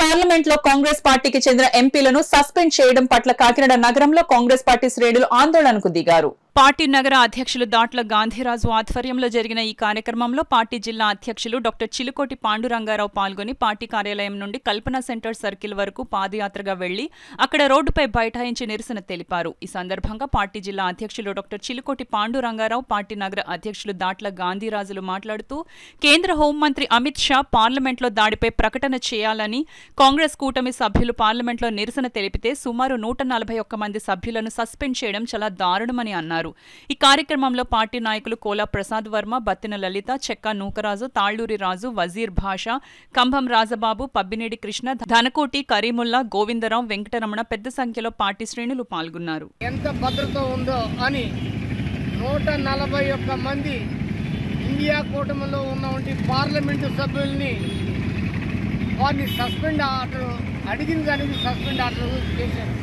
Parliament లో కాంగ్రెస్ పార్టీకి చెందిన ఎంపీలను సస్పెండ్ చేయడం పట్ల కాకినాడ నగరంలో కాంగ్రెస్ పార్టీ శ్రేణులు ఆందోళనకు దిగారు. పార్టీ నగర అధ్యక్షులు దాట్ల గాంధీరాజు ఆధ్వర్యంలో జరిగిన ఈ కార్యక్రమంలో పార్టీ జిల్లా అధ్యక్షులు డాక్టర్ చిలుకోటి పాండురంగారావు పాల్గొని పార్టీ కార్యాలయం నుండి కల్పన సెంటర్ సర్కిల్ వరకు పాదయాత్రగా వెళ్లి అక్కడ రోడ్డుపై బైఠాయించి నిరసన తెలిపారు. ఈ సందర్భంగా పార్టీ జిల్లా అధ్యక్షులు డాక్టర్ చిలుకోటి పాండురంగారావు, పార్టీ నగర అధ్యక్షులు దాట్ల గాంధీరాజులు మాట్లాడుతూ కేంద్ర హోంమంత్రి అమిత్ షా పార్లమెంట్లో దాడిపై ప్రకటన చేయాలని కాంగ్రెస్ కూటమి సభ్యులు పార్లమెంట్లో నిరసన తెలిపితే సుమారు 141 మంది సభ్యులను సస్పెండ్ చేయడం చాలా దారుణమని అన్నారు. ఈ కార్యక్రమంలో పార్టీ నాయకులు కోలా ప్రసాద్ వర్మ, బత్తిన లలిత, చెక్కా నూకరాజు, తాళ్లూరి రాజు, వజీర్ భాషా, కంభం రాజబాబు, పబ్బినేడి కృష్ణ, ధనకోటి, కరీముల్లా, గోవిందరావు, వెంకటరమణ పెద్ద సంఖ్యలో పార్టీ శ్రేణులు పాల్గొన్నారు. ఎంత భద్రత ఉందో అని 141 మంది ఇండియా కూటమిలో ఉన్నటువంటి పార్లమెంటు సభ్యుల్ని వారిని సస్పెండ్ ఆర్డర్ అడిగిన దానికి సస్పెండ్ ఆర్డర్ చేశారు.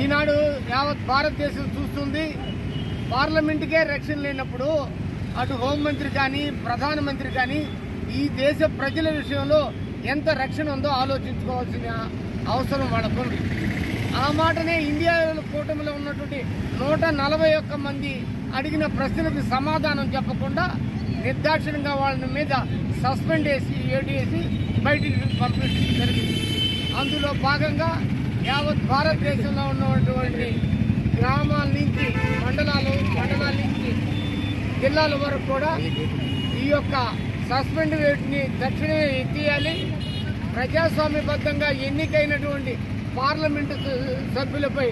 ఈనాడు యావత్ భారతదేశం చూస్తుంది, పార్లమెంటుకే రక్షణ లేనప్పుడు అటు హోంమంత్రి కానీ ప్రధానమంత్రి కానీ ఈ దేశ ప్రజల విషయంలో ఎంత రక్షణ ఉందో ఆలోచించుకోవాల్సిన అవసరం వాళ్ళకుంది. ఆ మాటనే ఇండియా కూటమిలో ఉన్నటువంటి 141 మంది అడిగిన ప్రశ్నలకు సమాధానం చెప్పకుండా నిర్దాక్షిణ్యంగా వాళ్ళ మీద సస్పెండ్ చేసి ఏడేసి బయటికి పంపించడం జరిగింది. అందులో భాగంగా యావత్ భారతదేశంలో ఉన్నటువంటి గ్రామాల నుంచి మండలాల నుంచి జిల్లాల వరకు కూడా ఈ యొక్క సస్పెండ్ వేటిని తక్షణమే ఎత్తేయాలి. ప్రజాస్వామ్యబద్ధంగా ఎన్నికైనటువంటి పార్లమెంటు సభ్యులపై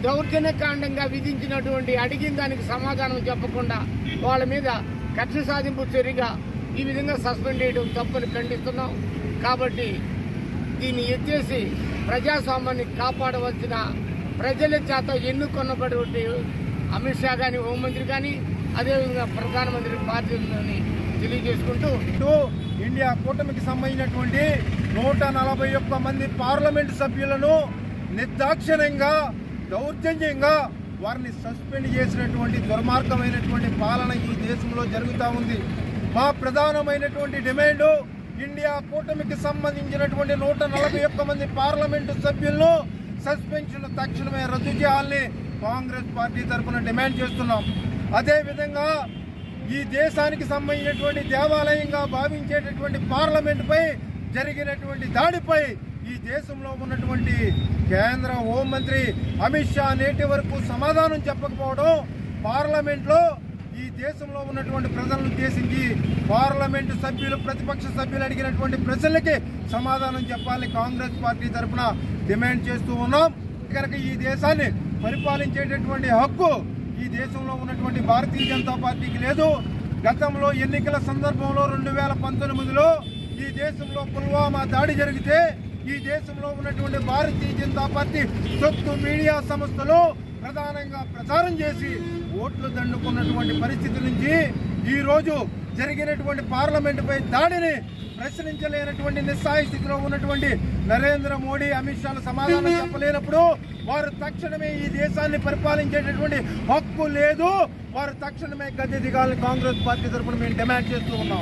దౌర్జన్యకాండంగా విధించినటువంటి అడిగిన దానికి సమాధానం చెప్పకుండా వాళ్ళ మీద కక్ష సాధింపు చర్యగా ఈ విధంగా సస్పెండ్ చేయడం తప్పని ఖండిస్తున్నాం. కాబట్టి దీన్ని ఎత్తేసి ప్రజాస్వామ్యాన్ని కాపాడవలసిన ప్రజల చేత ఎన్నుకొన్నటువంటి అమిత్ షా కానీ హోంమంత్రి కానీ అదేవిధంగా ప్రధానమంత్రి బాధ్యతలని తెలియజేసుకుంటూ ఇండియా కూటమికి సంబంధించినటువంటి 141 మంది పార్లమెంటు సభ్యులను నిర్దాక్షిణ్యంగా దౌర్జన్యంగా వారిని సస్పెండ్ చేసినటువంటి దుర్మార్గమైనటువంటి పాలన ఈ దేశంలో జరుగుతూ ఉంది. మా ప్రధానమైనటువంటి డిమాండ్ ఇండియా కూటమికి సంబంధించినటువంటి 141 మంది పార్లమెంటు సభ్యులను సస్పెన్షన్ తక్షణమే రద్దు చేయాలని కాంగ్రెస్ పార్టీ తరఫున డిమాండ్ చేస్తున్నాం. అదేవిధంగా ఈ దేశానికి సంబంధించినటువంటి దేవాలయంగా భావించేటటువంటి పార్లమెంటుపై జరిగినటువంటి దాడిపై ఈ దేశంలో ఉన్నటువంటి కేంద్ర హోంమంత్రి అమిత్ షా నేటి వరకు సమాధానం చెప్పకపోవడం, పార్లమెంట్లో ఈ దేశంలో ఉన్నటువంటి ప్రజలను ఉద్దేశించి పార్లమెంటు సభ్యులు ప్రతిపక్ష సభ్యులు అడిగినటువంటి ప్రశ్నలకి సమాధానం చెప్పాలని కాంగ్రెస్ పార్టీ తరఫున డిమాండ్ చేస్తూ ఉన్నాం. కనుక ఈ దేశాన్ని పరిపాలించేటటువంటి హక్కు ఈ దేశంలో ఉన్నటువంటి భారతీయ జనతా పార్టీకి లేదు. గతంలో ఎన్నికల సందర్భంలో 2019లో ఈ దేశంలో పుల్వామా దాడి జరిగితే ఈ దేశంలో ఉన్నటువంటి భారతీయ జనతా పార్టీ సొత్తు మీడియా సంస్థలు ప్రధానంగా ప్రచారం చేసి ఓట్లు దండుకున్నటువంటి పరిస్థితి నుంచి ఈ రోజు జరిగినటువంటి పార్లమెంటుపై దాడిని ప్రశ్నించలేనటువంటి నిస్సాయ స్థితిలో ఉన్నటువంటి నరేంద్ర మోడీ, అమిత్ షాలు సమాధానం చెప్పలేనప్పుడు వారు తక్షణమే ఈ దేశాన్ని పరిపాలించేటటువంటి హక్కు లేదు, వారు తక్షణమే గద్దె దిగాలని కాంగ్రెస్ పార్టీ తరఫున మేము డిమాండ్ చేస్తూ ఉన్నాం.